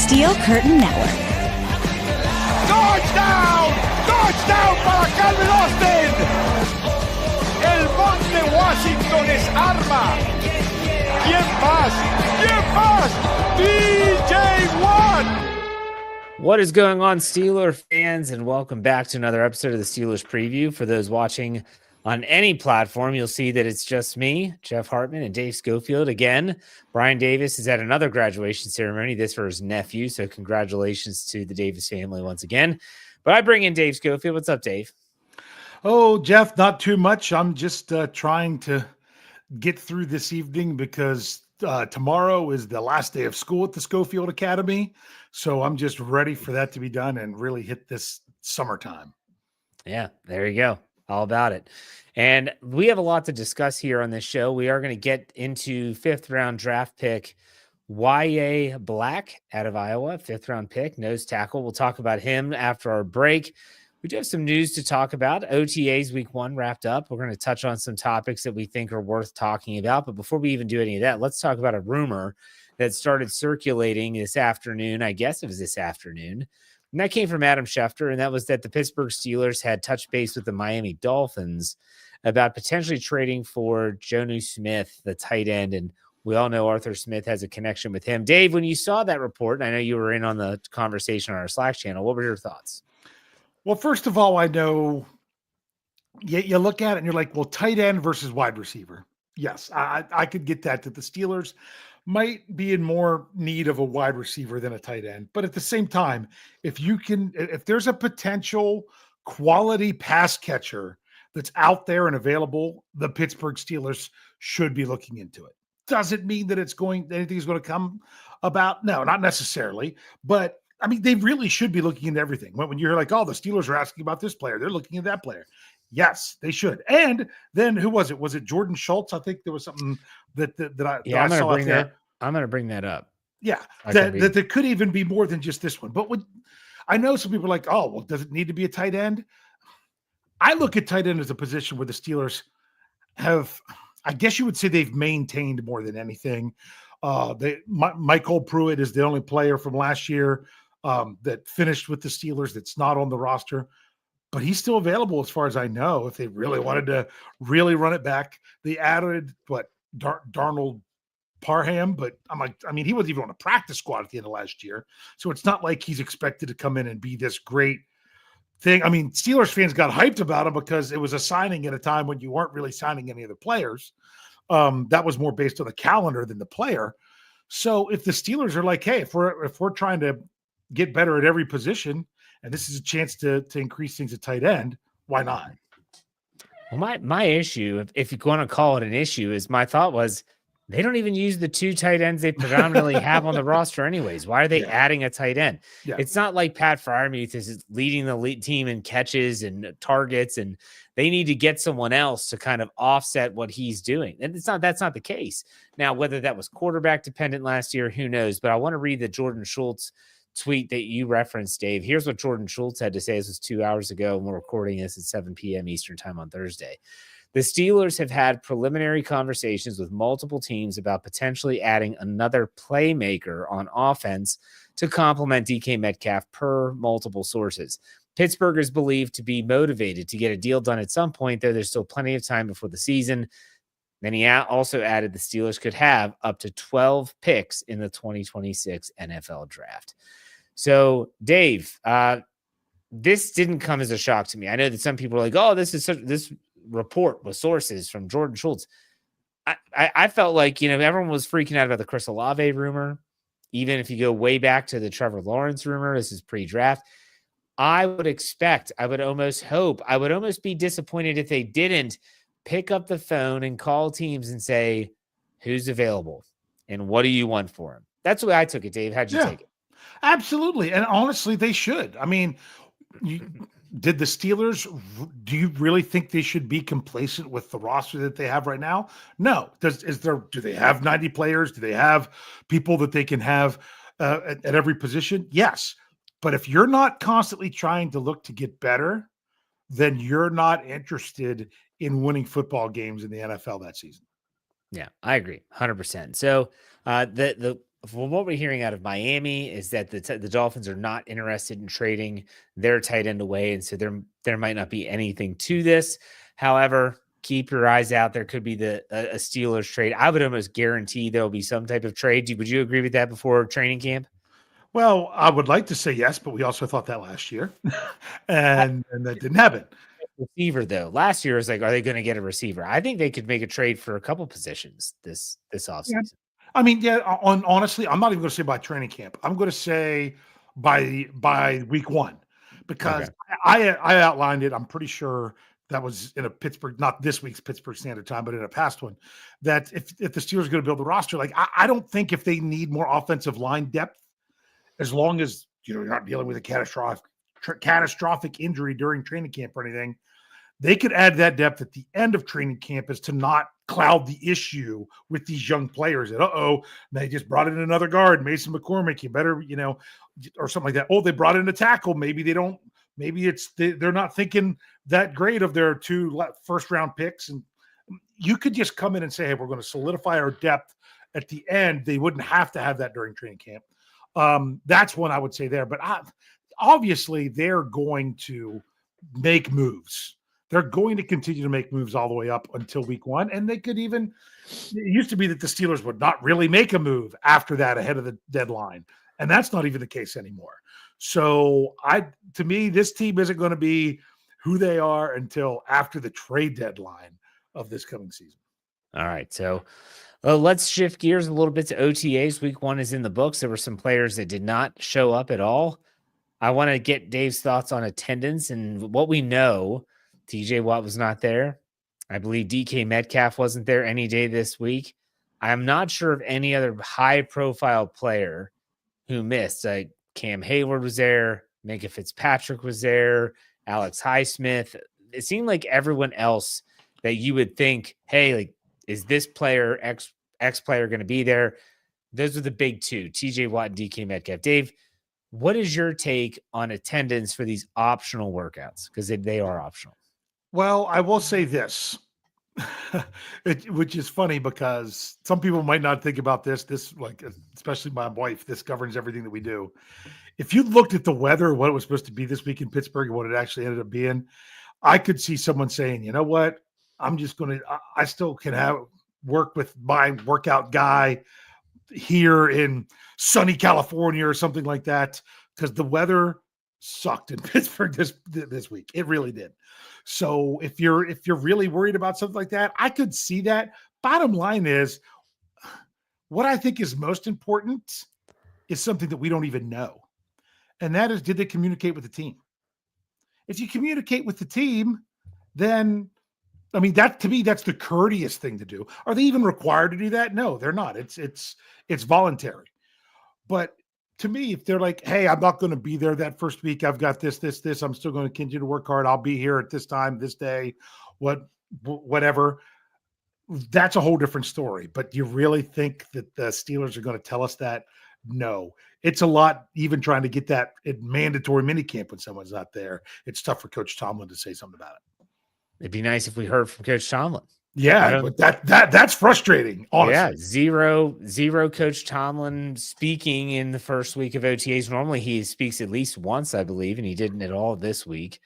Steel Curtain Network. Touchdown! Touchdown para Calvin Austin! El Monte Washington es arma. ¿Quién más? ¿Quién más? DJ Watt! What is going on, Steeler fans, and welcome back to another episode of the Steelers Preview. For those watching on any platform, you'll see that it's just me, Jeff Hartman, and Dave Schofield. Again, Brian Davis is at another graduation ceremony, this for his nephew, so congratulations to the Davis family once again. But I bring in Dave Schofield. What's up, Dave? Oh, Jeff, not too much. I'm just trying to get through this evening because tomorrow is the last day of school at the Schofield Academy. So I'm just ready for that to be done and really hit this summertime. Yeah, there you go. All about it. And we have a lot to discuss here on this show. We are going to get into 5th round draft pick Yahya Black out of Iowa, 5th round pick, nose tackle. We'll talk about him after our break. We do have some news to talk about. OTAs week 1 wrapped up. We're going to touch on some topics that we think are worth talking about. But before we even do any of that, let's talk about a rumor that started circulating this afternoon. I guess it was this afternoon. And that came from Adam Schefter, and that was that the Pittsburgh Steelers had touched base with the Miami Dolphins about potentially trading for Jonnu Smith, the tight end. And we all know Arthur Smith has a connection with him. Dave, when you saw that report, and I know you were in on the conversation on our Slack channel, what were your thoughts? Well, first of all, I know you look at it and you're like, well, tight end versus wide receiver. Yes, I could get that the Steelers might be in more need of a wide receiver than a tight end. But at the same time, if there's a potential quality pass catcher that's out there and available, the Pittsburgh Steelers should be looking into it. Doesn't mean that anything's going to come about. No, not necessarily. But I mean, they really should be looking into everything. When you're like, oh, the Steelers are asking about this player, they're looking at that player. Yes, they should. And then who was it? Was it Jordan Schultz? I think there was something that I saw out there. I'm going to bring that up. Yeah, that there could even be more than just this one. But I know some people are like, oh, well, does it need to be a tight end? I look at tight end as a position where the Steelers have, I guess you would say they've maintained more than anything. Michael Pruitt is the only player from last year that finished with the Steelers that's not on the roster. But he's still available as far as I know if they really wanted to really run it back. They added, Darnold Parham, but he wasn't even on a practice squad at the end of last year. So it's not like he's expected to come in and be this great thing. I mean, Steelers fans got hyped about him because it was a signing at a time when you weren't really signing any of the players. That was more based on the calendar than the player. So if the Steelers are like, hey, if we're trying to get better at every position, and this is a chance to increase things at tight end, why not? Well, my issue, if you want to call it an issue, is my thought was they don't even use the 2 tight ends they predominantly have on the roster anyways. Why are they adding a tight end? Yeah. It's not like Pat Freiermuth is leading the lead team in catches and targets, and they need to get someone else to kind of offset what he's doing. And that's not the case. Now, whether that was quarterback dependent last year, who knows? But I want to read the Jordan Schultz tweet that you referenced, Dave. Here's what Jordan Schultz had to say. This was 2 hours ago, and we're recording this at 7 p.m. Eastern time on Thursday. The Steelers have had preliminary conversations with multiple teams about potentially adding another playmaker on offense to complement DK Metcalf per multiple sources. Pittsburgh is believed to be motivated to get a deal done at some point, though there's still plenty of time before the season. Then he also added the Steelers could have up to 12 picks in the 2026 NFL draft. So, Dave, this didn't come as a shock to me. I know that some people are like, oh, this report with sources from Jordan Schultz. I felt like, everyone was freaking out about the Chris Olave rumor. Even if you go way back to the Trevor Lawrence rumor, this is pre-draft. I would almost be disappointed if they didn't pick up the phone and call teams and say, who's available and what do you want for him? That's the way I took it, Dave. How'd you take it? Absolutely. And honestly, they should. I mean, did the Steelers, do you really think they should be complacent with the roster that they have right now? No. Do they have 90 players? Do they have people that they can have at every position? Yes. But if you're not constantly trying to look to get better, then you're not interested in winning football games in the NFL that season. Yeah, I agree 100%. So the from what we're hearing out of Miami is that the Dolphins are not interested in trading their tight end away, and so there might not be anything to this. However, keep your eyes out. There could be a Steelers trade. I would almost guarantee there will be some type of trade. Would you agree with that before training camp? Well, I would like to say yes, but we also thought that last year, and that didn't happen. Receiver though, last year was like, are they going to get a receiver? I think they could make a trade for a couple positions this offseason. Yeah. I mean, honestly, I'm not even going to say by training camp. I'm going to say by week 1, because I outlined it. I'm pretty sure that was in a Pittsburgh, not this week's Pittsburgh Standard Time, but in a past one, that if the Steelers are going to build the roster, like I don't think if they need more offensive line depth, as long as you're not dealing with a catastrophic injury during training camp or anything, they could add that depth at the end of training camp as to not cloud the issue with these young players. That, they just brought in another guard, Mason McCormick, you better, or something like that. Oh, they brought in a tackle. Maybe they don't, maybe they're not thinking that great of their 2 first-round picks. And you could just come in and say, hey, we're going to solidify our depth at the end. They wouldn't have to have that during training camp. That's one I would say there. But obviously, they're going to make moves. They're going to continue to make moves all the way up until week 1. And they could even – it used to be that the Steelers would not really make a move after that ahead of the deadline. And that's not even the case anymore. So, to me, this team isn't going to be who they are until after the trade deadline of this coming season. All right. So, let's shift gears a little bit to OTAs. Week 1 is in the books. There were some players that did not show up at all. I want to get Dave's thoughts on attendance and what we know. TJ Watt was not there. I believe DK Metcalf wasn't there any day this week. I'm not sure of any other high-profile player who missed. Like Cam Hayward was there. Minka Fitzpatrick was there. Alex Highsmith. It seemed like everyone else that you would think, hey, like, is this player, X player, going to be there? Those are the big 2, TJ Watt and DK Metcalf. Dave, what is your take on attendance for these optional workouts? Because they are optional. Well, I will say this, which is funny because some people might not think about this, like, especially my wife, this governs everything that we do. If you looked at the weather, what it was supposed to be this week in Pittsburgh and what it actually ended up being, I could see someone saying, you know what, I'm just going to, I still can work with my workout guy here in sunny California or something like that, because the weather sucked in Pittsburgh this week. It really did. So if you're really worried about something like that, I could see that. Bottom line is, what I think is most important is something that we don't even know. And that is, did they communicate with the team? If you communicate with the team, then, I mean, that to me, that's the courteous thing to do. Are they even required to do that? No, they're not. It's voluntary. But to me, if they're like, hey, I'm not going to be there that first week, I've got this, I'm still going to continue to work hard. I'll be here at this time, this day, whatever. That's a whole different story. But you really think that the Steelers are going to tell us that? No. It's a lot, even trying to get that mandatory minicamp when someone's not there. It's tough for Coach Tomlin to say something about it. It'd be nice if we heard from Coach Tomlin. Yeah, but that's frustrating, honestly. Yeah, zero Coach Tomlin speaking in the first week of OTAs. Normally he speaks at least once, I believe, and he didn't at all this week.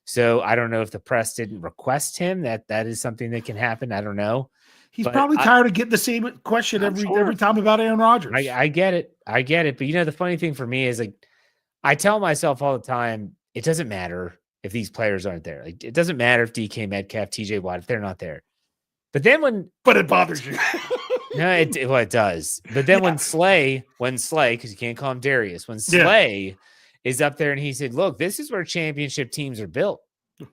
So I don't know if the press didn't request him. That is something that can happen. I don't know. He's probably tired of getting the same question every time about Aaron Rodgers. I get it. But the funny thing for me is, like, I tell myself all the time, it doesn't matter if these players aren't there. Like, it doesn't matter if DK Metcalf, TJ Watt, if they're not there. But then but it bothers you. No, it does. But then when Slay, because you can't call him Darius, when Slay is up there and he said, look, this is where championship teams are built.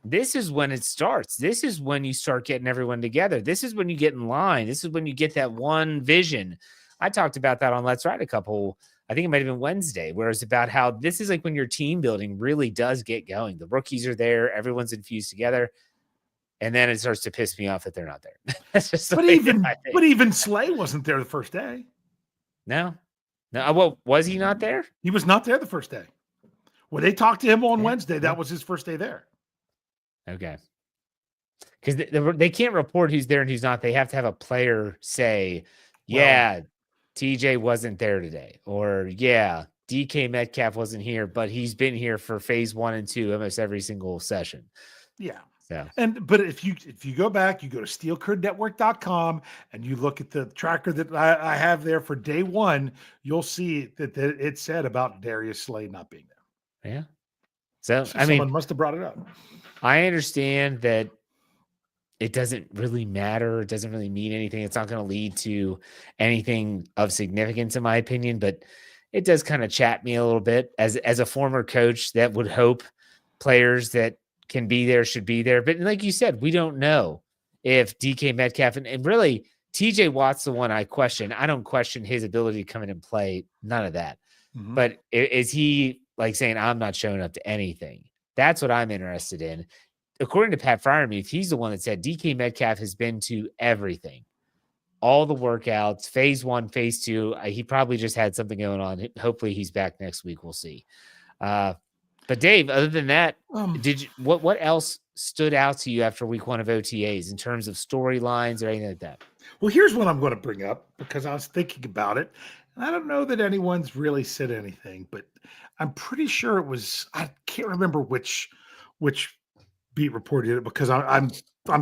This is when it starts. This is when you start getting everyone together. This is when you get in line. This is when you get that one vision. I talked about that on Let's Ride I think it might have been Wednesday, where it's about how this is like when your team building really does get going. The rookies are there. Everyone's infused together. And then it starts to piss me off that they're not there. That's just but even Slay wasn't there the first day. No. Well, was he not there? He was not there the first day. When they talked to him on Wednesday, that was his first day there. Okay. Because they can't report who's there and who's not. They have to have a player say, TJ wasn't there today, or yeah, DK Metcalf wasn't here, but he's been here for phase 1 and 2 almost every single session. Yeah. So, but if you go back, you go to steelcurd.network.com and you look at the tracker that I have there for day 1, you'll see that it said about Darius Slay not being there. Yeah. So someone must have brought it up. I understand that it doesn't really matter. It doesn't really mean anything. It's not going to lead to anything of significance, in my opinion, but it does kind of chat me a little bit as a former coach that would hope players that can be there should be there. But like you said, we don't know if DK Metcalf and really TJ Watt's the one I question. I don't question his ability to come in and play. None of that. Mm-hmm. But is he like saying, I'm not showing up to anything? That's what I'm interested in. According to Pat Freiermuth, he's the one that said DK Metcalf has been to everything, all the workouts, phase 1, phase 2. He probably just had something going on. Hopefully he's back next week. We'll see. But Dave, other than that, what else stood out to you after week 1 of OTAs in terms of storylines or anything like that? Well, here's what I'm going to bring up because I was thinking about it. And I don't know that anyone's really said anything, but I'm pretty sure it was, I can't remember which beat reported it because I'm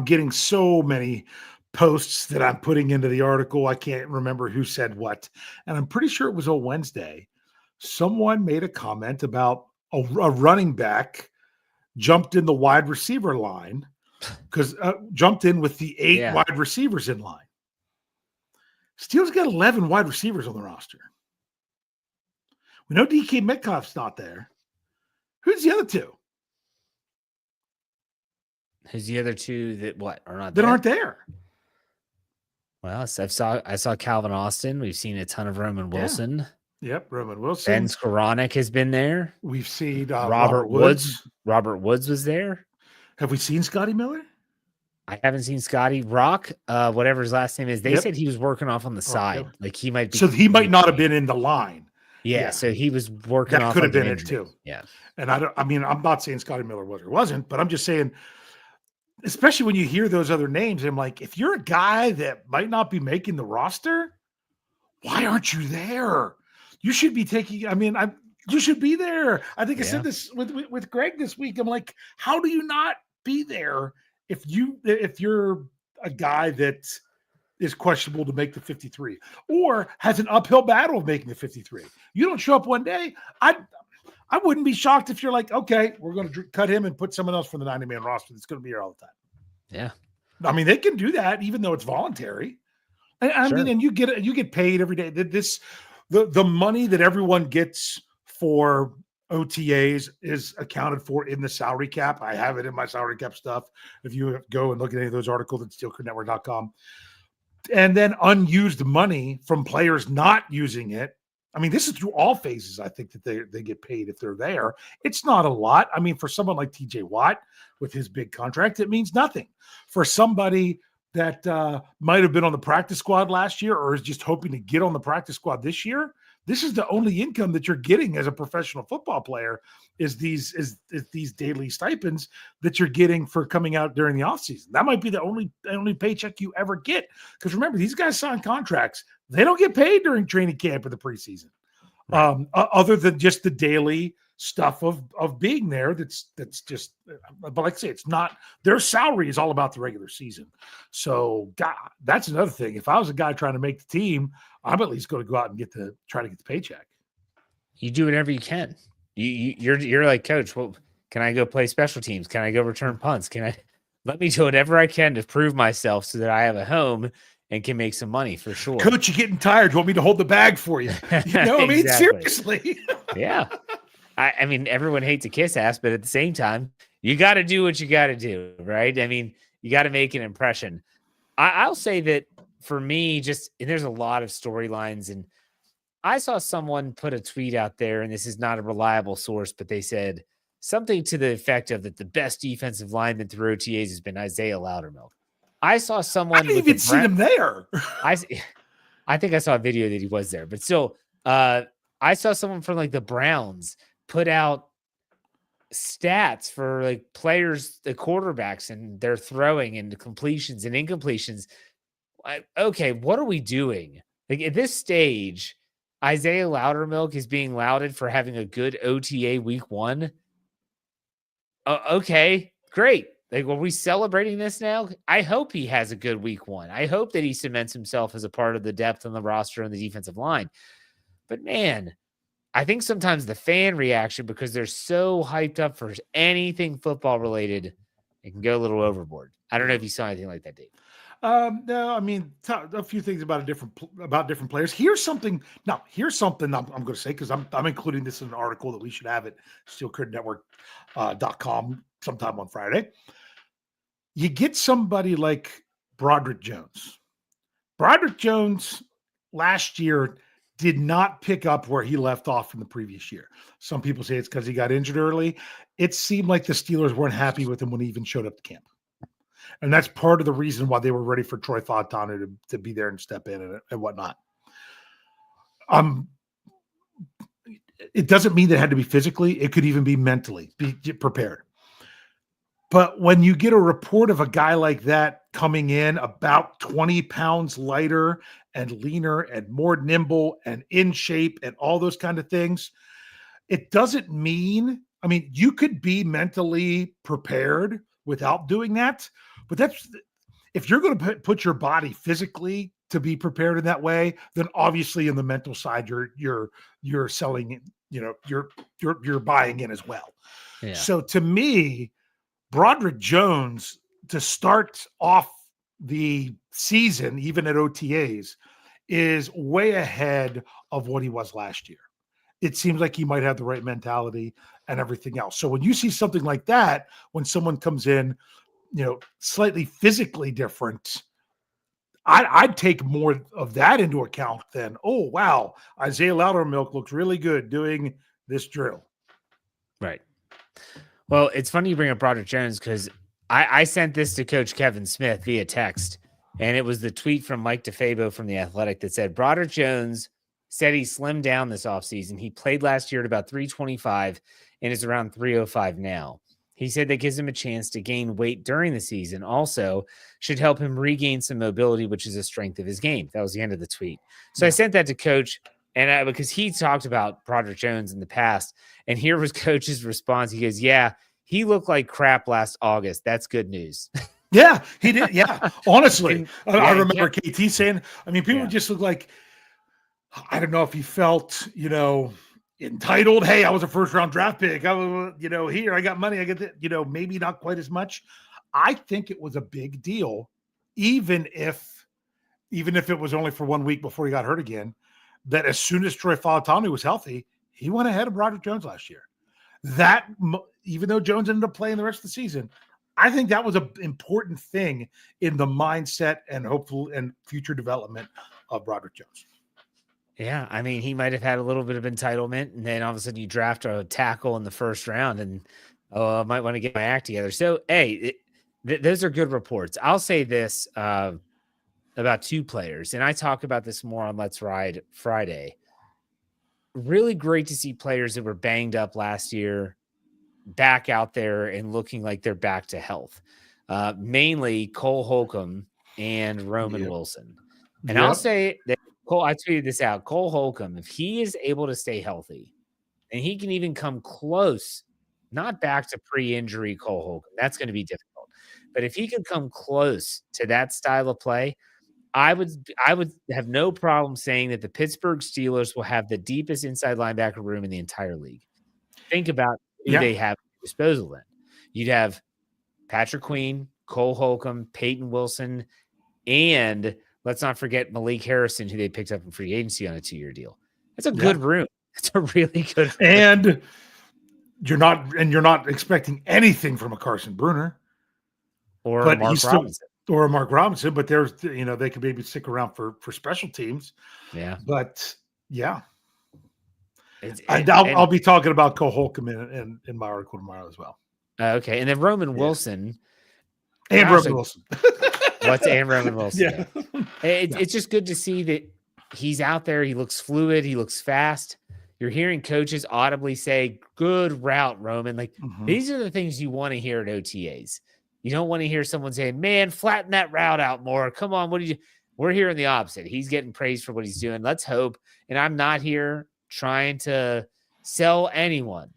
getting so many posts that I'm putting into the article. I can't remember who said what. And I'm pretty sure it was on Wednesday. Someone made a comment about a running back jumped in the wide receiver line because jumped in with the 8 wide receivers in line. Steelers got 11 wide receivers on the roster. We know DK Metcalf's not there. Who's the other 2? Who's the other 2 that are not that there? Aren't there? Well, I saw Calvin Austin. We've seen a ton of Roman Wilson. Yep, Roman Wilson. Ben Skoranek has been there. We've seen Robert Woods. Robert Woods was there. Have we seen Scotty Miller? I haven't seen Scotty. Rock, whatever his last name is. They said he was working off on the side. Yep. Like he might be. So he might not have been in the line. Yeah, so he was working off. That could have been it too. Yeah. And I'm not saying Scotty Miller was or wasn't, but I'm just saying, especially when you hear those other names, I'm like, if you're a guy that might not be making the roster, why aren't you there? You should be taking, you should be there. I think I said this with Greg this week. I'm like, how do you not be there if you're a guy that is questionable to make the 53 or has an uphill battle of making the 53? You don't show up one day. I wouldn't be shocked if you're like, okay, we're going to cut him and put someone else from the 90-man roster that's going to be here all the time. Yeah. I mean, they can do that even though it's voluntary. I mean, and you get paid every day. The money that everyone gets for OTAs is accounted for in the salary cap. I have it in my salary cap stuff. If you go and look at any of those articles at steelcurd.network.com. And then unused money from players not using it. I mean, this is through all phases. I think that they get paid if they're there. It's not a lot. I mean, for someone like TJ Watt with his big contract, it means nothing. For somebody that might have been on the practice squad last year or is just hoping to get on the practice squad this year, this is the only income that you're getting as a professional football player is these daily stipends that you're getting for coming out during the offseason. That might be the only paycheck you ever get. Because remember, these guys sign contracts. They don't get paid during training camp or the preseason. Right. Other than just the daily stuff of being there. That's just, but like I say, it's not, their salary is all about the regular season. So God, that's another thing. If I was a guy trying to make the team, I'm at least going to go out and try to get the paycheck. You do whatever you can. You're like, coach, well, can I go play special teams? Can I go return punts? Let me do whatever I can to prove myself so that I have a home and can make some money for sure. Coach, you're getting tired. You want me to hold the bag for you? You know what I mean? Seriously. Yeah. I mean, everyone hates a kiss ass, but at the same time, you got to do what you got to do, right? I mean, you got to make an impression. I'll say that for me, and there's a lot of storylines, and I saw someone put a tweet out there, and this is not a reliable source, but they said something to the effect of that the best defensive lineman through OTAs has been Isaiah Loudermilk. I saw someone. I didn't even see him there. I think I saw a video that he was there, but still, I saw someone from like the Browns put out stats for like players, the quarterbacks, and their throwing and completions and incompletions. Okay, what are we doing Like at this stage, Isaiah Loudermilk is being lauded for having a good OTA week 1. Okay, great. Like, are we celebrating this now? I hope he has a good week 1. I hope that he cements himself as a part of the depth on the roster and the defensive line. But man, I think sometimes the fan reaction, because they're so hyped up for anything football related, it can go a little overboard. I don't know if you saw anything like that, Dave. No, I mean, a few things about different players. Here's something I'm going to say, because I'm including this in an article that we should have at steelcurtainnetwork.com sometime on Friday. You get somebody like Broderick Jones. Broderick Jones last year did not pick up where he left off from the previous year. Some people say it's because he got injured early. It seemed like the Steelers weren't happy with him when he even showed up to camp. And that's part of the reason why they were ready for Troy Fautanu to be there and step in and whatnot. It doesn't mean that it had to be physically. It could even be mentally. Get prepared. But when you get a report of a guy like that coming in about 20 pounds lighter and leaner and more nimble and in shape and all those kind of things, it doesn't mean, I mean, you could be mentally prepared without doing that. But that's, if you're going to put your body physically to be prepared in that way, then obviously in the mental side, you're selling, you're buying in as well. Yeah. So to me, Broderick Jones, to start off the season, even at OTAs, is way ahead of what he was last year. It seems like he might have the right mentality and everything else. So when you see something like that, when someone comes in, slightly physically different, I'd take more of that into account than, oh, wow, Isaiah Loudermilk looks really good doing this drill. Right. Well, it's funny you bring up Broderick Jones, because I sent this to Coach Kevin Smith via text, and it was the tweet from Mike DeFabo from The Athletic that said, Broderick Jones said he slimmed down this offseason. He played last year at about 325 and is around 305 now. He said that gives him a chance to gain weight during the season. Also, should help him regain some mobility, which is a strength of his game. That was the end of the tweet. So I sent that to Coach, and because he talked about Broderick Jones in the past, and here was Coach's response. He goes, yeah, he looked like crap last August. That's good news. Yeah, he did. Yeah, honestly. I remember KT saying, I mean, people just look like, I don't know if he felt, entitled. Hey, I was a first-round draft pick. I was, here, I got money. I get that, maybe not quite as much. I think it was a big deal, even if it was only for 1 week before he got hurt again, that as soon as Troy Fautanu was healthy, he went ahead of Broderick Jones last year. That, even though Jones ended up playing the rest of the season, I think that was an important thing in the mindset and hopeful and future development of Broderick Jones. Yeah, I mean, he might have had a little bit of entitlement, and then all of a sudden you draft a tackle in the first round, and I might want to get my act together. So, hey, those are good reports. I'll say this about 2 players, and I talk about this more on Let's Ride Friday. Really great to see players that were banged up last year back out there and looking like they're back to health. Mainly Cole Holcomb and Roman Wilson. And I'll say that I tweeted this out. Cole Holcomb, if he is able to stay healthy, and he can even come close, not back to pre-injury Cole Holcomb, that's going to be difficult. But if he can come close to that style of play, I would have no problem saying that the Pittsburgh Steelers will have the deepest inside linebacker room in the entire league. Think about who they have at disposal then. You'd have Patrick Queen, Cole Holcomb, Peyton Wilson, and let's not forget Malik Harrison, who they picked up in free agency on a 2-year deal. That's a good room. It's a really good room. And you're not expecting anything from a Carson Bruner or a Mark Robinson. Or a Mark Robinson, but there's, they could maybe stick around for special teams. Yeah. But I'll be talking about Cole Holcomb in my article tomorrow as well. Okay. And then Roman Wilson. And Roman Wilson. What's Roman Wilson? Yeah. It's just good to see that he's out there. He looks fluid. He looks fast. You're hearing coaches audibly say, good route, Roman. Like, these are the things you want to hear at OTAs. You don't want to hear someone saying, man, flatten that route out more. Come on. What did you? We're hearing the opposite. He's getting praised for what he's doing. Let's hope. And I'm not here trying to sell anyone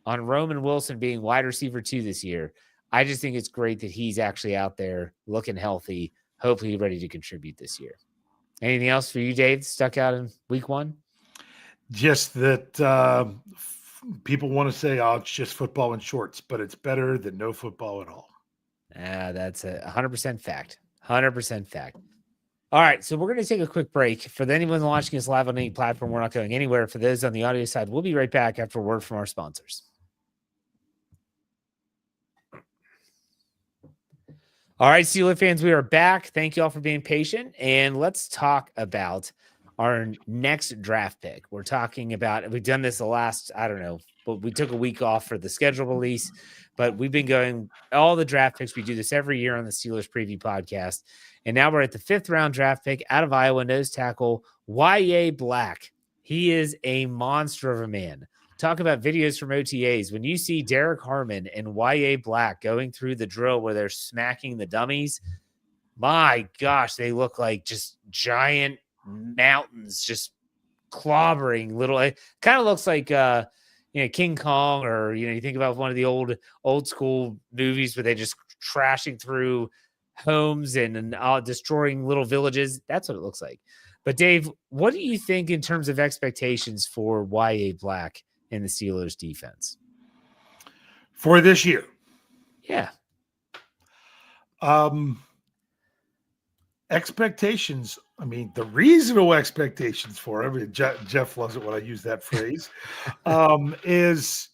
on Roman Wilson being wide receiver 2 this year. I just think it's great that he's actually out there looking healthy, hopefully ready to contribute this year. Anything else for you, Dave, stuck out in week 1? Just that people want to say, oh, it's just football in shorts, but it's better than no football at all. That's a 100% fact. 100% fact. All right, so we're going to take a quick break. For anyone watching us live on any platform, we're not going anywhere. For those on the audio side, we'll be right back after a word from our sponsors. All right, Steeler fans, we are back. Thank you all for being patient. And let's talk about our next draft pick. We're talking about, we've done this the last, I don't know, but we took a week off for the schedule release, but we've been going all the draft picks. We do this every year on the Steelers Preview Podcast. And now we're at the 5th round draft pick out of Iowa, nose tackle, Yahya Black. He is a monster of a man. Talk about videos from OTAs. When you see Derek Hartman and Yahya Black going through the drill where they're smacking the dummies, my gosh, they look like just giant mountains, just clobbering little. It kind of looks like King Kong, or you think about one of the old school movies where they just trashing through homes and destroying little villages. That's what it looks like. But Dave, what do you think in terms of expectations for Yahya Black in the Steelers defense for this year? Yeah. Expectations. I mean, the reasonable expectations for him, Jeff loves it when I use that phrase, is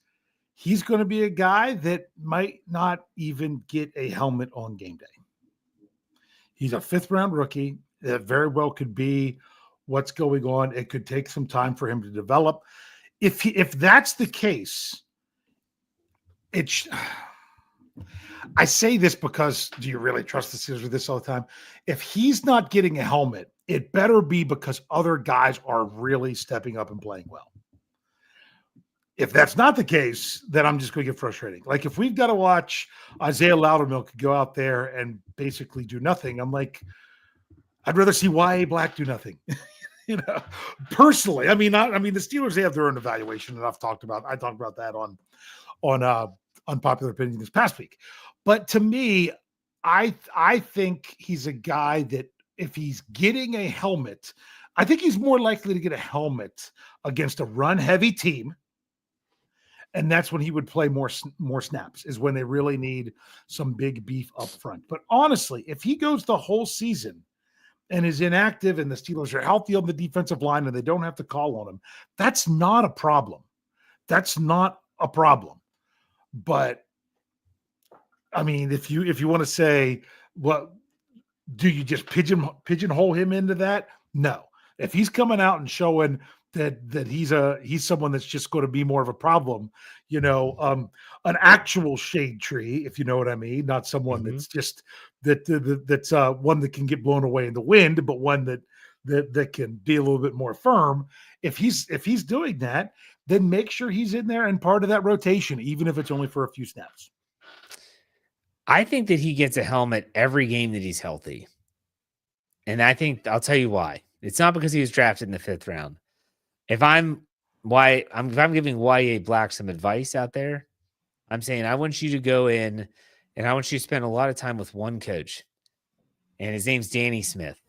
he's going to be a guy that might not even get a helmet on game day. He's a 5th round rookie. That very well could be what's going on. It could take some time for him to develop. If that's the case, I say this because do you really trust the Steelers with this all the time? If he's not getting a helmet, it better be because other guys are really stepping up and playing well. If that's not the case, then I'm just going to get frustrating. Like if we've got to watch Isaiah Loudermilk go out there and basically do nothing, I'm like, I'd rather see Yahya Black do nothing. Personally, I mean, the Steelers, they have their own evaluation, and I talked about that on Unpopular Opinion this past week. But to me, I think he's a guy that if he's getting a helmet, I think he's more likely to get a helmet against a run-heavy team, and that's when he would play more snaps, is when they really need some big beef up front. But honestly, if he goes the whole season and is inactive and the Steelers are healthy on the defensive line and they don't have to call on him, that's not a problem. That's not a problem. But I mean, if you want to say, well, do you just pigeonhole him into that? No. If he's coming out and showing that he's someone that's just going to be more of a problem, an actual shade tree, if you know what I mean, not someone that's just that's one that can get blown away in the wind, but one that can be a little bit more firm. If he's doing that, then make sure he's in there and part of that rotation, even if it's only for a few snaps. I think that he gets a helmet every game that he's healthy. And I think I'll tell you why. It's not because he was drafted in the 5th round. If I'm giving Yahya Black some advice out there, I'm saying I want you to go in and I want you to spend a lot of time with one coach. And his name's Danny Smith.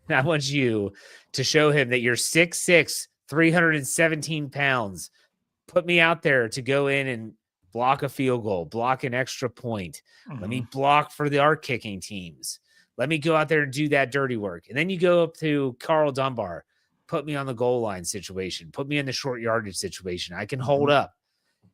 And I want you to show him that you're 6'6", 317 pounds. Put me out there to go in and block a field goal, block an extra point. Let me block for our kicking teams. Let me go out there and do that dirty work. And then you go up to Carl Dunbar, put me on the goal line situation, put me in the short yardage situation. I can hold up.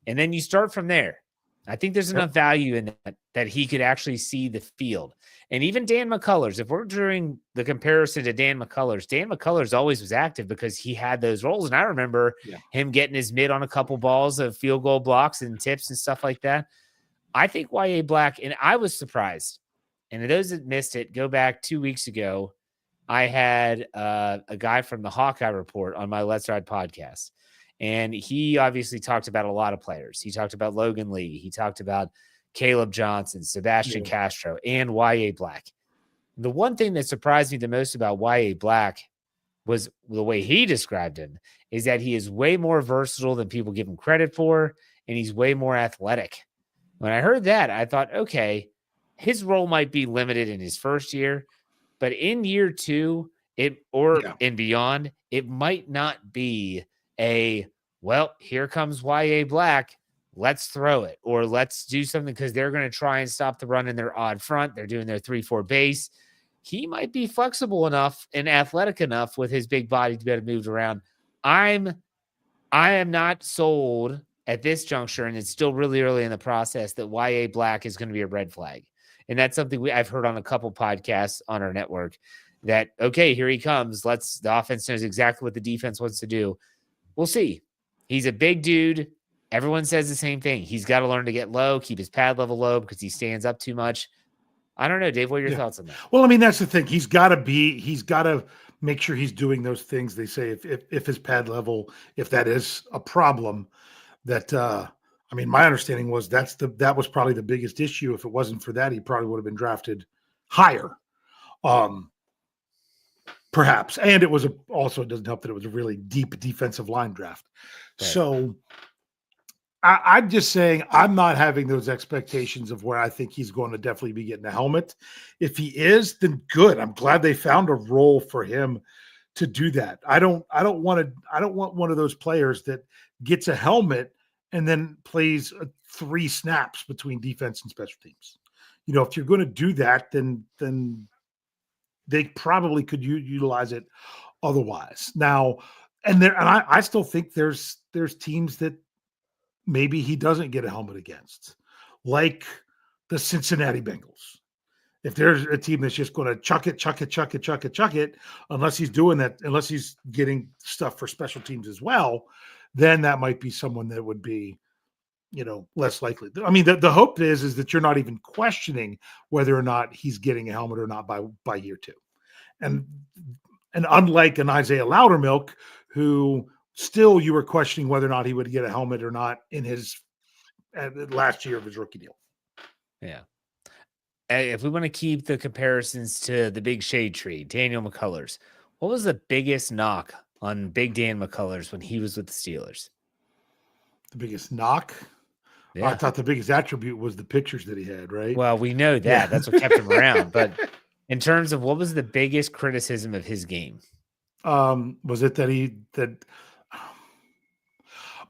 And then you start from there. I think there's enough value in that he could actually see the field. And even Dan McCullers, if we're doing the comparison to Dan McCullers always was active because he had those roles. And I remember him getting his mitt on a couple balls of field goal blocks and tips and stuff like that. I think Yahya Black, and I was surprised. And to those that missed it, go back 2 weeks ago, I had a guy from the Hawkeye Report on my Let's Ride podcast. And he obviously talked about a lot of players. He talked about Logan Lee. He talked about Caleb Johnson, Sebastian Castro, and Yahya Black. The one thing that surprised me the most about Yahya Black was the way he described him, is that he is way more versatile than people give him credit for, and he's way more athletic. When I heard that, I thought, okay, his role might be limited in his first year, but in year 2, and beyond, it might not be well, here comes Yahya Black, let's throw it, or let's do something because they're going to try and stop the run in their odd front. They're doing their 3-4 base. He might be flexible enough and athletic enough with his big body to be able to move around. I am not sold at this juncture, and it's still really early in the process, that Yahya Black is going to be a red flag. And that's something I've heard on a couple podcasts on our network, that, okay, here he comes. The offense knows exactly what the defense wants to do. We'll see. He's a big dude. Everyone says the same thing. He's got to learn to get low, keep his pad level low because he stands up too much. I don't know, Dave. What are your thoughts on that? Well, I mean, that's the thing. He's got to make sure he's doing those things. They say if his pad level, if that is a problem, that I mean, my understanding was that was probably the biggest issue. If it wasn't for that, he probably would have been drafted higher, perhaps. And it also doesn't help that it was a really deep defensive line draft. Right. So I'm just saying I'm not having those expectations of where I think he's going to definitely be getting a helmet. If he is, then good. I'm glad they found a role for him to do that. I don't want one of those players that gets a helmet and then plays 3 snaps between defense and special teams. You know, if you're going to do that, then they probably could utilize it otherwise. Now, I still think there's teams that maybe he doesn't get a helmet against, like the Cincinnati Bengals. If there's a team that's just going to chuck it, unless he's doing that, unless he's getting stuff for special teams as well, then that might be someone that would be, less likely. I mean, the hope is that you're not even questioning whether or not he's getting a helmet or not by year 2. And unlike an Isaiah Loudermilk, who still you were questioning whether or not he would get a helmet or not in his last year of his rookie deal. Yeah. If we want to keep the comparisons to the big shade tree, Daniel McCullers, what was the biggest knock on Big Dan McCullers when he was with the Steelers? The biggest knock? Yeah. I thought the biggest attribute was the pictures that he had, right? Well, we know that. Yeah. That's what kept him around. But in terms of what was the biggest criticism of his game? Was it that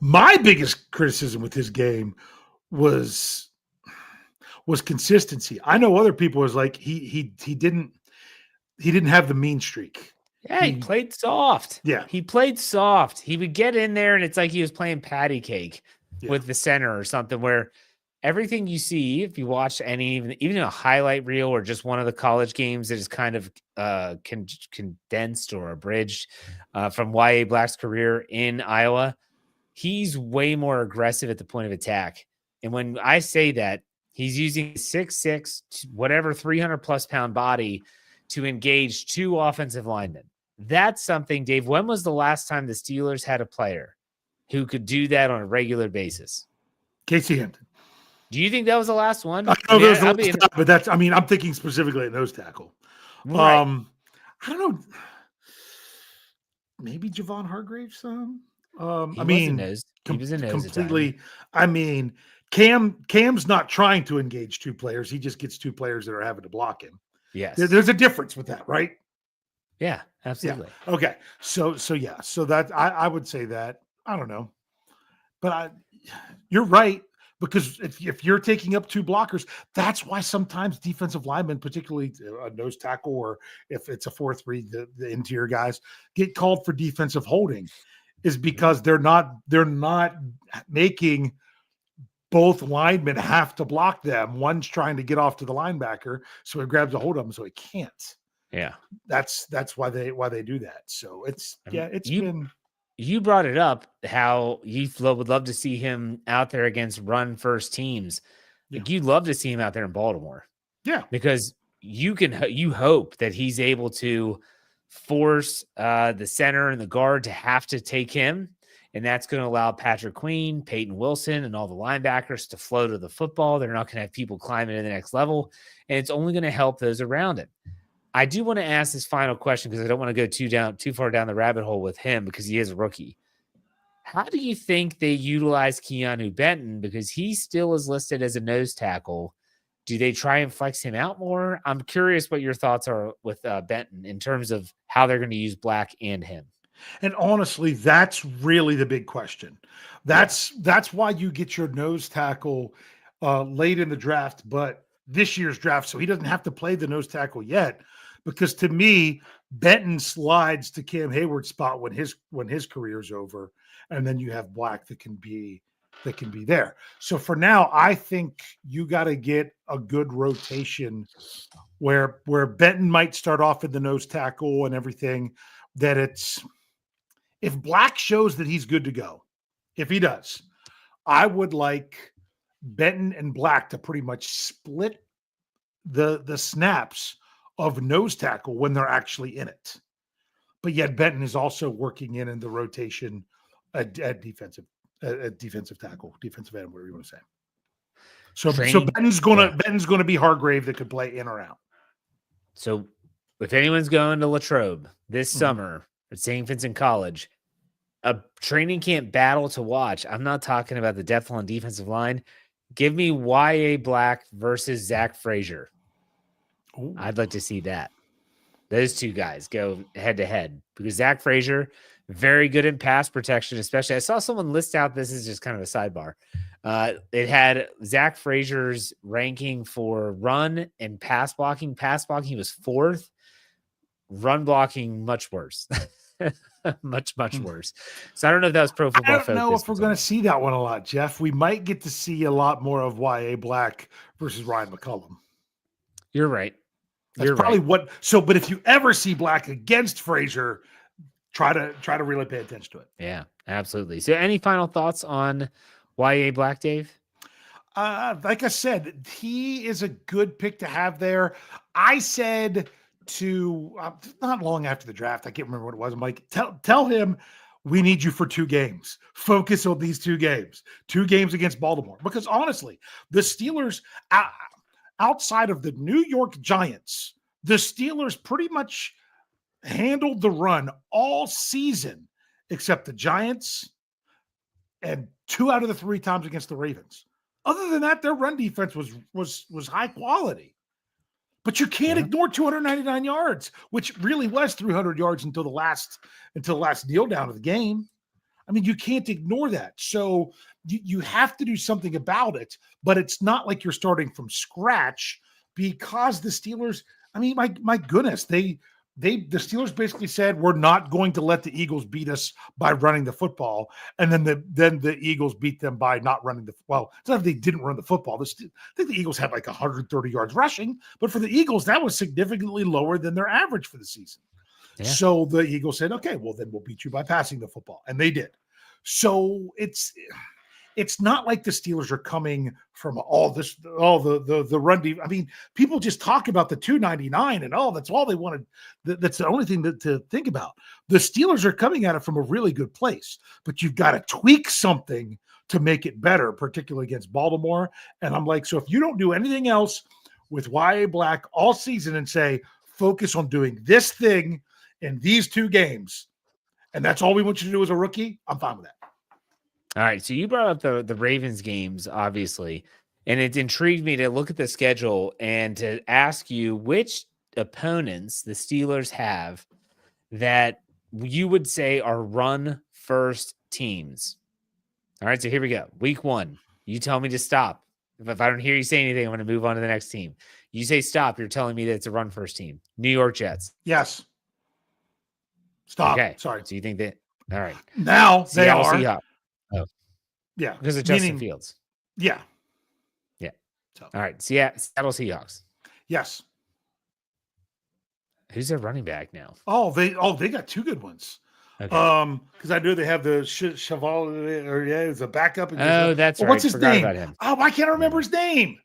my biggest criticism with his game was consistency. I know other people was like he didn't have the mean streak. Yeah, he played soft. Yeah. He played soft. He would get in there and it's like he was playing patty cake with the center or something, where everything you see, if you watch even a highlight reel or just one of the college games that is kind of condensed or abridged from Yahya Black's career in Iowa, he's way more aggressive at the point of attack. And when I say that, he's using 6'6", whatever 300-plus pound body to engage 2 offensive linemen. That's something, Dave. When was the last time the Steelers had a player who could do that on a regular basis? Casey Hampton. Do you think that was the last one? I know there was the last time, but I'm thinking specifically at nose tackle. Right. I don't know. Maybe Javon Hargrave's son. He was a nose completely. I mean, Cam's not trying to engage 2 players. He just gets 2 players that are having to block him. Yes. There's a difference with that, right? Yeah, absolutely. Yeah. Okay. So that I would say that. I don't know. But you're right, because if you're taking up 2 blockers, that's why sometimes defensive linemen, particularly a nose tackle, or if it's a 4-3, the interior guys get called for defensive holding, is because they're not making both linemen have to block them. One's trying to get off to the linebacker, so he grabs a hold of him, so he can't. Yeah, that's why they do that. So you brought it up how you would love to see him out there against run first teams. Yeah. You'd love to see him out there in Baltimore. Yeah, because you hope that he's able to force the center and the guard to have to take him. And that's going to allow Patrick Queen, Peyton Wilson, and all the linebackers to flow to the football. They're not going to have people climbing to the next level. And it's only going to help those around him. I do want to ask this final question because I don't want to go too far down the rabbit hole with him because he is a rookie. How do you think they utilize Keanu Benton? Because he still is listed as a nose tackle. Do they try and flex him out more? I'm curious what your thoughts are with Benton in terms of how they're going to use Black and him. And honestly, that's really the big question. That's why you get your nose tackle late in the draft, but this year's draft, so he doesn't have to play the nose tackle yet. Because to me, Benton slides to Cam Hayward's spot when his career's over, and then you have Black that can be there. So for now, I think you got to get a good rotation where Benton might start off in the nose tackle and everything. That it's if Black shows that he's good to go, if he does, I would like Benton and Black to pretty much split the snaps of nose tackle when they're actually in it. But yet Benton is also working in the rotation at defensive tackle, defensive end, whatever you want to say. So Benton's gonna be Hargrave that could play in or out. So if anyone's going to Latrobe this summer at St. Vincent College, a training camp battle to watch. I'm not talking about the depth on defensive line. Give me Yahya Black versus Zach Frazier. Ooh. I'd like to see that. Those two guys go head to head because Zach Frazier, very good in pass protection, especially. I saw someone list out, this is just kind of a sidebar. It had Zach Frazier's ranking for run and pass blocking. Pass blocking, he was 4th. Run blocking, much worse. much worse. So I don't know if that was Pro Football Focus. I don't know if we're going to see that one a lot, Jeff. We might get to see a lot more of Yahya Black versus Ryan McCullum. You're right. That's probably what. So, but if you ever see Black against Frazier, try to really pay attention to it. Yeah, absolutely. So, any final thoughts on Yahya Black, Dave? Like I said, he is a good pick to have there. I said to not long after the draft, I can't remember what it was. I'm like, tell him we need you for 2 games. Focus on these 2 games. 2 games against Baltimore, because honestly, the Steelers. Outside of the New York Giants, the Steelers pretty much handled the run all season, except the Giants and 2 out of the 3 times against the Ravens. Other than that, their run defense was high quality. But you can't ignore 299 yards, which really was 300 yards until the last kneel down of the game. I mean, you can't ignore that. So you have to do something about it, but it's not like you're starting from scratch because the Steelers, I mean, my goodness, the Steelers basically said, we're not going to let the Eagles beat us by running the football. And then the Eagles beat them by not running it's not that they didn't run the football. I think the Eagles had like 130 yards rushing, but for the Eagles, that was significantly lower than their average for the season. Yeah. So the Eagles said, okay, well, then we'll beat you by passing the football. And they did. So it's not like the Steelers are coming from all the run defense. I mean, people just talk about the 299 and that's all they wanted. That's the only thing to think about. The Steelers are coming at it from a really good place, but you've got to tweak something to make it better, particularly against Baltimore. And I'm like, so if you don't do anything else with Yahya Black all season and say, focus on doing this thing in these 2 games, and that's all we want you to do as a rookie, I'm fine with that. All right. So you brought up the Ravens games, obviously, and it intrigued me to look at the schedule and to ask you which opponents the Steelers have that you would say are run first teams. All right. So here we go. Week 1, you tell me to stop. If I don't hear you say anything, I'm going to move on to the next team. You say stop, you're telling me that it's a run first team. New York Jets. Yes. Stop. Okay. Sorry. So you think that, all right. Now they are. Seahawks. Oh. Yeah. Because of Justin Fields. Yeah. Yeah. So. All right. Seattle Seahawks. Yes. Who's their running back now? They got 2 good ones. Okay. Because I knew they have the Chevalier as a backup. That's right. What's his name? About him. I can't remember his name.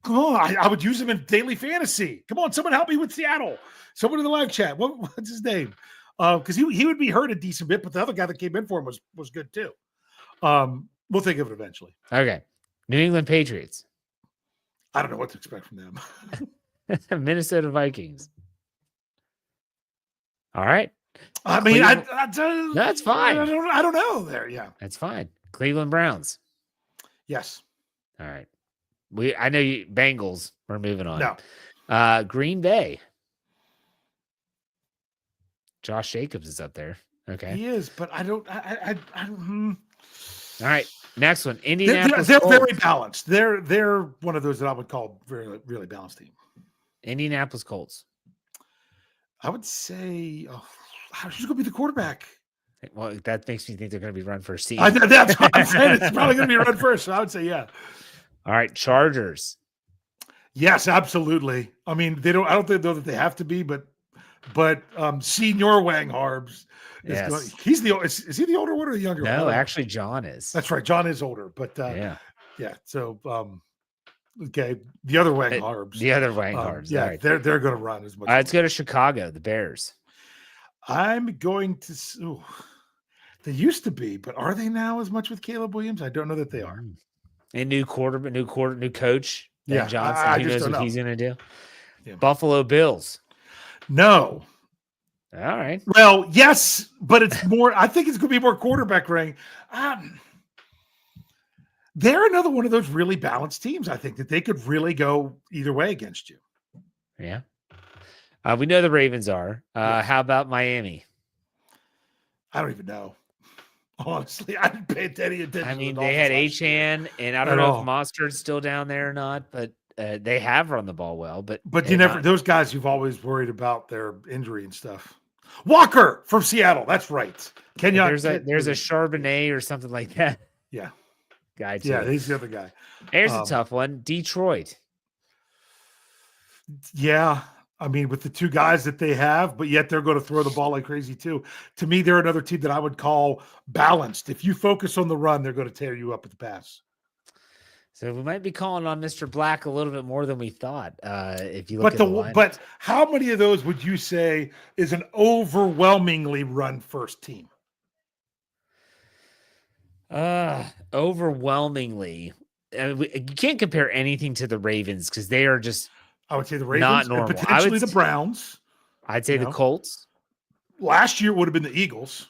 Come on, I would use him in daily fantasy. Come on, someone help me with Seattle. Someone in the live chat. What's his name? Because he would be hurt a decent bit, but the other guy that came in for him was good too. We'll think of it eventually. Okay. New England Patriots. I don't know what to expect from them. Minnesota Vikings. All right. I mean, that's fine. I don't know there. Yeah, that's fine. Cleveland Browns. Yes. All right. I know you Bengals. We're moving on. No. Green Bay. Josh Jacobs is up there. Okay. He is, but I don't. All right. Next one. Indianapolis. They're very balanced. They're one of those that I would call very, really balanced team. Indianapolis Colts. I would say, who's going to be the quarterback? Well, that makes me think they're going to be run first team. That's what I'm saying. It's probably going to be run first. So I would say, yeah. All right. Chargers. Yes, absolutely. I mean, I don't think though that they have to be, but Senior Wang Harbs is going. He's is he the older one or the younger one? No, actually, John is. That's right. John is older, but yeah. So okay, the other Wang Harbs. The other Wang Harbs. Yeah, right. they're going to run as much. Let's go to Chicago. The Bears. I'm going to. They used to be, but are they now as much with Caleb Williams? I don't know that they are. And new coach. Yeah, Johnson. Who knows what he's going to do? Yeah. Buffalo Bills. No. All right. Well, yes, but it's more. I think it's going to be more quarterback rank. They're another one of those really balanced teams. I think that they could really go either way against you. Yeah. We know the Ravens are. How about Miami? I don't even know. Honestly, I didn't pay any attention. I mean, they had Achane, and I don't know if Mostard's still down there or not, but they have run the ball well. But you never those guys you've always worried about their injury and stuff. Walker from Seattle, that's right. There's a Charbonnet or something like that. Yeah, guy too. Yeah, he's the other guy. There's a tough one. Detroit. Yeah. I mean, with the two guys that they have, but yet they're going to throw the ball like crazy too. To me, they're another team that I would call balanced. If you focus on the run, they're going to tear you up at the pass. So we might be calling on Mr. Black a little bit more than we thought. If you look at the lineup. But how many of those would you say is an overwhelmingly run first team? Overwhelmingly, you can't compare anything to the Ravens because they are just. I would say the Ravens, not normal. And potentially the Browns. I'd say the Colts. Last year would have been the Eagles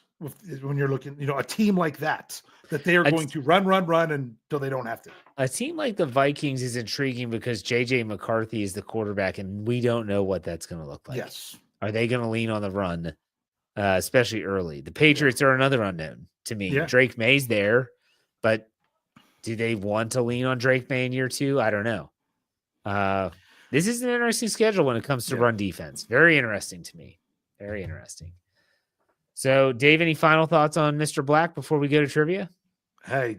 when you're looking, a team like that they are going to run until they don't have to. A team like the Vikings is intriguing because JJ McCarthy is the quarterback, and we don't know what that's going to look like. Yes. Are they going to lean on the run, especially early? The Patriots are another unknown to me. Yeah. Drake May's there, but do they want to lean on Drake May in year 2? I don't know. This is an interesting schedule when it comes to run defense. Very interesting to me. Very interesting. So, Dave, any final thoughts on Mr. Black before we go to trivia? Hey,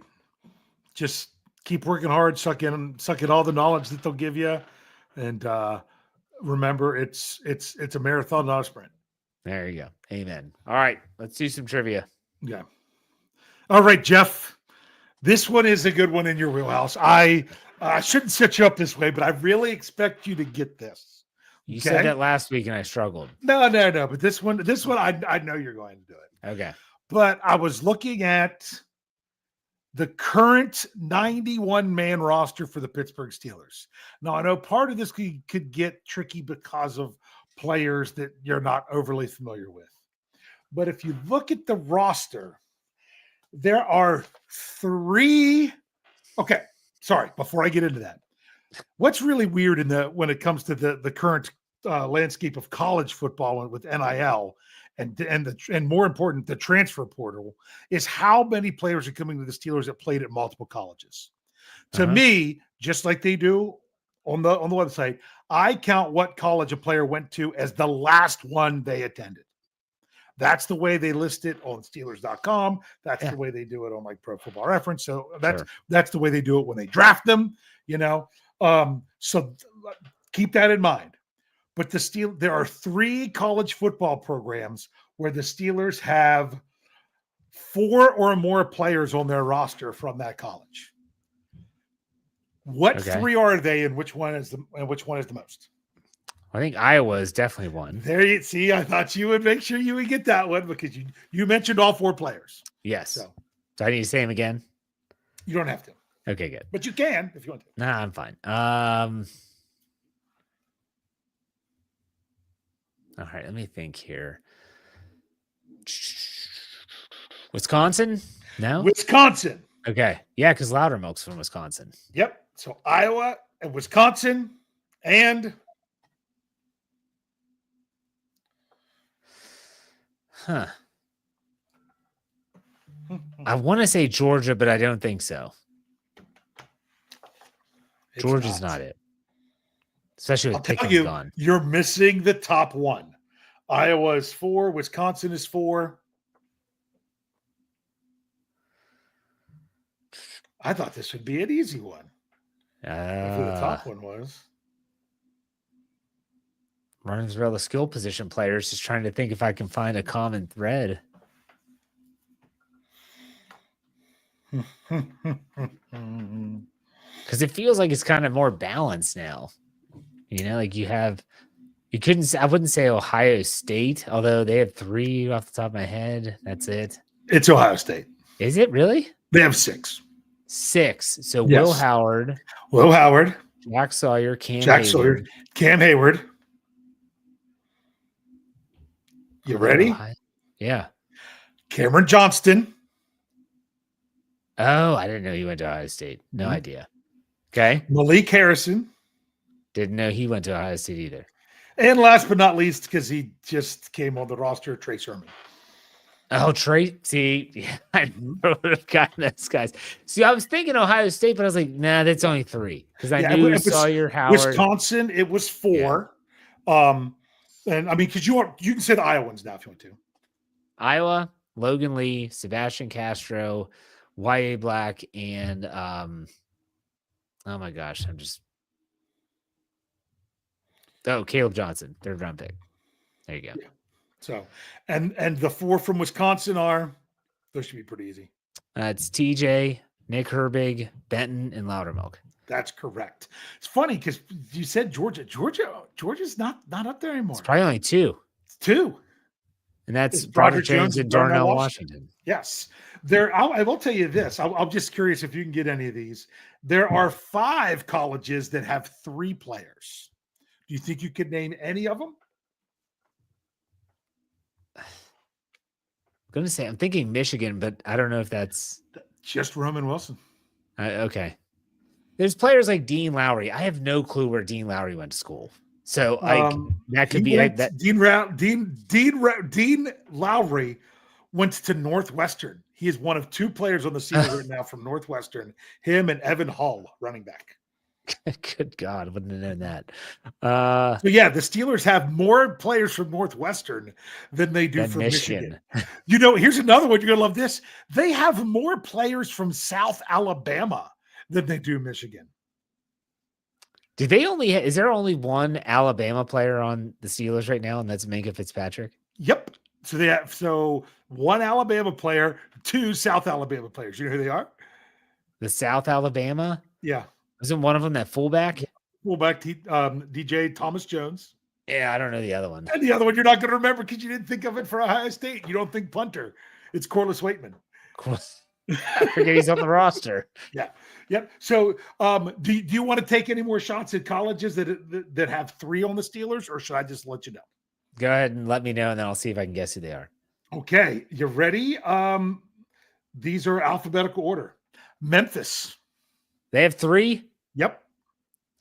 just keep working hard, suck in all the knowledge that they'll give you, and remember, it's a marathon, not a sprint. There you go. Amen. All right, let's do some trivia. Yeah. All right, Jeff. This one is a good one in your wheelhouse. I shouldn't set you up this way, but I really expect you to get this. You said that last week, and I struggled. No. But this one, I know you're going to do it. Okay. But I was looking at the current 91-man roster for the Pittsburgh Steelers. Now, I know part of this could get tricky because of players that you're not overly familiar with. But if you look at the roster, there are 3. Okay. Sorry, before I get into that, what's really weird when it comes to the current landscape of college football with NIL and more important, the transfer portal, is how many players are coming to the Steelers that played at multiple colleges. To me, just like they do on the website, I count what college a player went to as the last one they attended. That's the way they list it on Steelers.com. That's the way they do it on like Pro Football Reference. So that's the way they do it when they draft them, So keep that in mind. But there are 3 college football programs where the Steelers have 4 or more players on their roster from that college. What 3 are they, and which one is the most? I think Iowa is definitely one. There you see. I thought you would make sure you would get that one because you mentioned all 4 players. Yes. So I need to say them again. You don't have to. Okay, good. But you can if you want to. Nah, I'm fine. All right, let me think here. Wisconsin? No? Wisconsin. Okay. Yeah, because Loudermilk's from Wisconsin. Yep. So Iowa and Wisconsin and I want to say Georgia, but I don't think so. Georgia's not it. Especially with Pickens gone. You're missing the top one. Iowa is 4. Wisconsin is 4. I thought this would be an easy one. Who the top one was. Running through all the skill position players, just trying to think if I can find a common thread. Because it feels like it's kind of more balanced now. Like I wouldn't say Ohio State, although they have 3 off the top of my head. That's it. It's Ohio State. Is it really? They have 6. 6. So yes. Will Howard, Jack Sawyer, Cam Hayward. You ready? Yeah. Cameron Johnston. Oh, I didn't know he went to Ohio State. No idea. Okay. Malik Harrison. Didn't know he went to Ohio State either. And last but not least, because he just came on the roster, Trey Sermon. Oh, Trey. See, yeah, I would have gotten those guys. See, I was thinking Ohio State, but I was like, nah, that's only 3. Because I knew Sawyer, Howard. Wisconsin, it was 4. Yeah. And I mean, because you can say the Iowans now if you want to. Iowa, Logan Lee, Sebastian Castro, Yahya Black, and oh my gosh, Caleb Johnson, 3rd round pick. There you go. Yeah. So, and the 4 from Wisconsin those should be pretty easy. It's TJ, Nick Herbig, Benton, and Loudermilk. That's correct. It's funny because you said Georgia. Georgia's not up there anymore. It's probably only 2. 2. And that's Broderick Jones and Darnell Washington. Yes. I will tell you this. I'm just curious if you can get any of these. There are 5 colleges that have 3 players. Do you think you could name any of them? I'm going to say, I'm thinking Michigan, but I don't know if that's just Roman Wilson. Okay. There's players like Dean Lowry. I have no clue where Dean Lowry went to school. So that could be that. Dean Lowry went to Northwestern. He is one of 2 players on the Steelers right now from Northwestern. Him and Evan Hull, running back. Good God, wouldn't have known that. So yeah, the Steelers have more players from Northwestern than they do from Michigan. Here's another one. You're gonna love this. They have more players from South Alabama than they do Michigan. Do they is there only one Alabama player on the Steelers right now, and that's Minkah Fitzpatrick? Yep. So they have 1 Alabama player, 2 South Alabama players. You know who they are? The South Alabama? Yeah. Isn't one of them that fullback? Fullback, DJ Thomas Jones. Yeah, I don't know the other one. And the other one you're not going to remember because you didn't think of it for Ohio State. You don't think punter. It's Corliss Waitman. I forget he's on the roster. Yeah. Yep. So do you want to take any more shots at colleges that have 3 on the Steelers, or should I just let you know? Go ahead and let me know, and then I'll see if I can guess who they are. Okay. You ready? These are alphabetical order. Memphis. They have 3? Yep.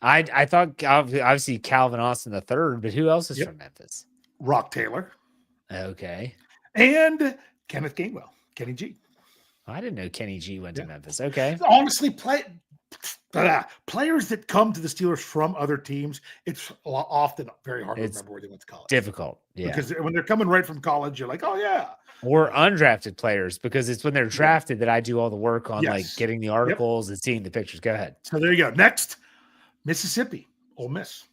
I thought obviously Calvin Austin the 3rd, but who else is from Memphis? Rock Taylor. Okay. And Kenneth Gainwell, Kenny G. I didn't know Kenny G went to Memphis. Okay. Honestly, players that come to the Steelers from other teams, it's often very hard to remember where they went to college. Difficult. Yeah. Because when they're coming right from college, you're like, oh, yeah. Or undrafted players, because it's when they're drafted that I do all the work on like getting the articles and seeing the pictures. Go ahead. So there you go. Next, Mississippi, Ole Miss.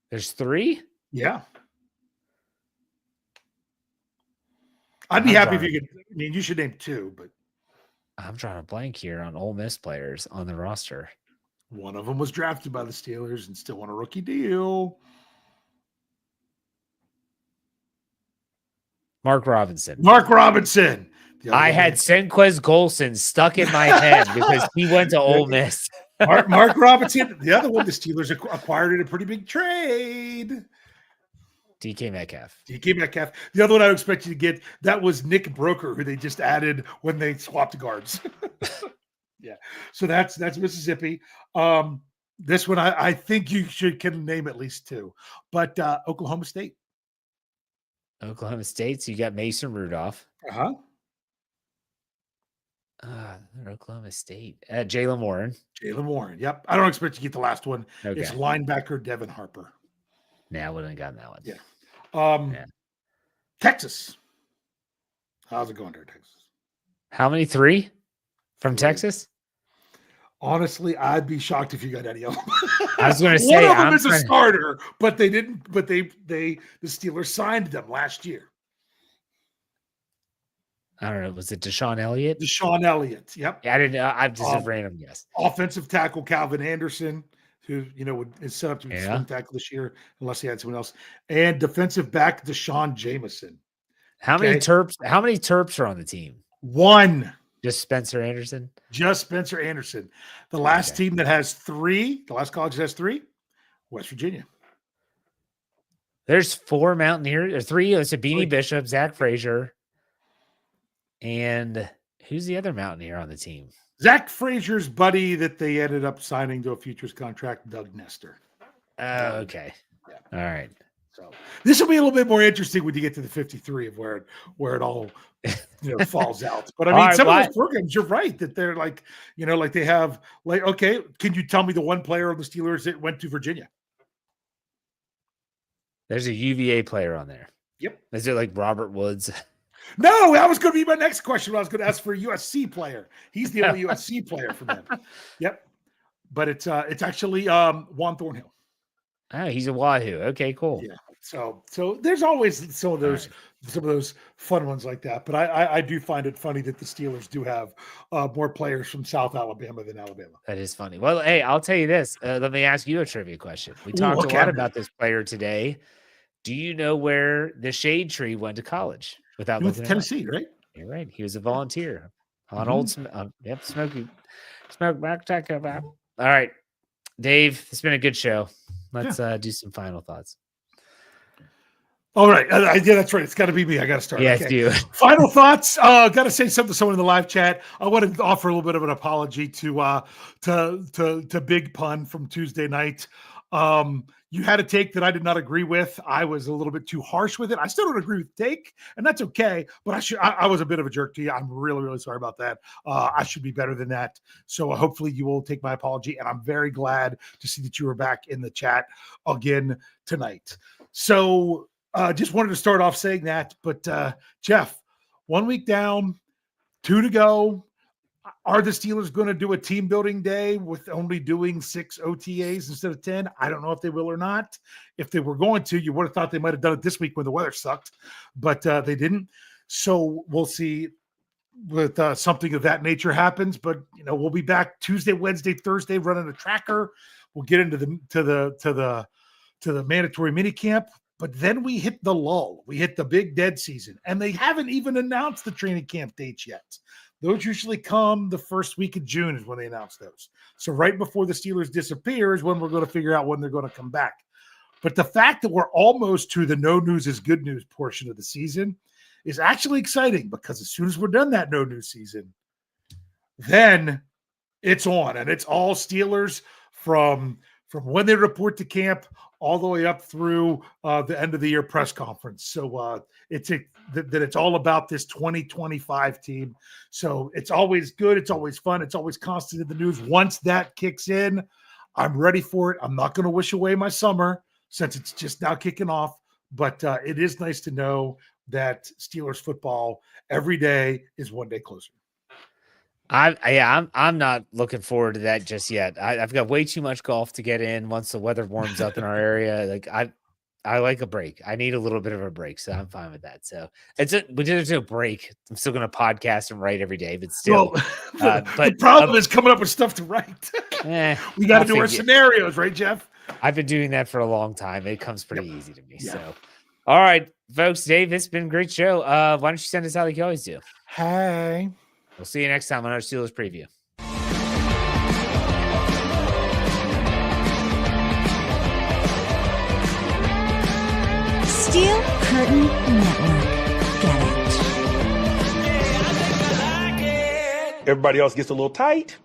There's 3? Yeah. I'd be happy if you could. I mean, you should name 2, but I'm drawing a blank here on Ole Miss players on the roster. One of them was drafted by the Steelers and still on a rookie deal. Mark Robinson. I had Senquez Golson stuck in my head because he went to Ole Miss. Mark Robinson. The other one, the Steelers acquired in a pretty big trade. DK Metcalf. DK Metcalf. The other one I would expect you to get, that was Nick Broker, who they just added when they swapped guards. Yeah. So that's Mississippi. This one, I think you can name at least two. But Oklahoma State. Oklahoma State. So you got Mason Rudolph. Uh-huh. Oklahoma State. Jaylen Warren. Jaylen Warren. Yep. I don't expect you to get the last one. Okay. It's linebacker Devin Harper. Nah, I wouldn't have gotten that one. Yeah. Texas. How's it going there, Texas? How many? 3 from Texas? Honestly, I'd be shocked if you got any of them. I was going to say one of them is a starter, but they didn't. But the Steelers signed them last year. I don't know. Was it Deshaun Elliott? Deshaun Elliott. Yep. Yeah, I didn't know. I just a random guess. Offensive tackle Calvin Anderson, who is set up to be swing tackle this year, unless he had someone else, and defensive back Deshaun Jameson. How many Terps? How many Terps are on the team? 1. Just Spencer Anderson. Just Spencer Anderson. The last team that has 3, the last college that has 3, West Virginia. There's 4 Mountaineers, or 3. It's a Beanie Bishop, Zach Frazier, and who's the other Mountaineer on the team? Zach Frazier's buddy that they ended up signing to a futures contract, Doug Nestor. Oh, okay. Yeah. All right. So this will be a little bit more interesting when you get to the 53 of where it all falls out. But I mean, some of those programs, you're right that they're like, like they have okay, can you tell me the one player on the Steelers that went to Virginia? There's a UVA player on there. Yep. Is it like Robert Woods? No, that was going to be my next question. I was going to ask for a USC player. He's the only USC player for them. Yep. But it's actually Juan Thornhill. Oh, he's a Wahoo. Okay, cool. Yeah. So there's always some of those fun ones like that. But I do find it funny that the Steelers do have more players from South Alabama than Alabama. That is funny. Well, hey, I'll tell you this. Let me ask you a trivia question. We talked a lot about this player today. Do you know where the Shade Tree went to college? Without looking at Tennessee, right? You're right. He was a volunteer on Old Smoky Smoke Back Tech. All right, Dave, it's been a good show. Let's do some final thoughts. All right. Yeah, that's right. It's got to be me. I got to start. Yes, okay. you. Final thoughts. Got to say something to someone in the live chat. I want to offer a little bit of an apology to Big Pun from Tuesday night. You had a take that I did not agree with. I was a little bit too harsh with it. I still don't agree with the take, and that's okay. But I was a bit of a jerk to you. I'm really, really sorry about that. I should be better than that. So hopefully you will take my apology. And I'm very glad to see that you were back in the chat again tonight. So just wanted to start off saying that. But Jeff, 1 week down, 2 to go. Are the Steelers going to do a team building day with only doing 6 OTAs instead of 10? I don't know if they will or not. If they were going to, you would have thought they might have done it this week when the weather sucked, but they didn't. So we'll see with something of that nature happens. But we'll be back Tuesday, Wednesday, Thursday running a tracker. We'll get into the mandatory mini camp. But then we hit the lull. We hit the big dead season, and they haven't even announced the training camp dates yet. Those usually come the first week of June is when they announce those. So right before the Steelers disappear is when we're going to figure out when they're going to come back. But the fact that we're almost to the no news is good news portion of the season is actually exciting, because as soon as we're done that no news season, then it's on, and it's all Steelers from when they report to camp all the way up through the end of the year press conference. So it's all about this 2025 team. So it's always good. It's always fun. It's always constant in the news. Once that kicks in, I'm ready for it. I'm not going to wish away my summer since it's just now kicking off. But it is nice to know that Steelers football every day is one day closer. I'm not looking forward to that just yet. I've got way too much golf to get in once the weather warms up in our area. Like I like a break. I need a little bit of a break, so I'm fine with that. So but there's no break. I'm still going to podcast and write every day, but still. But the problem is coming up with stuff to write. We got to do our scenarios, right, Jeff? I've been doing that for a long time. It comes pretty easy to me. Yeah. So, all right, folks, Dave, it's been a great show. Why don't you send us out like you always do? Hey. We'll see you next time on our Steelers preview. Steel Curtain Network. Get it. Everybody else gets a little tight.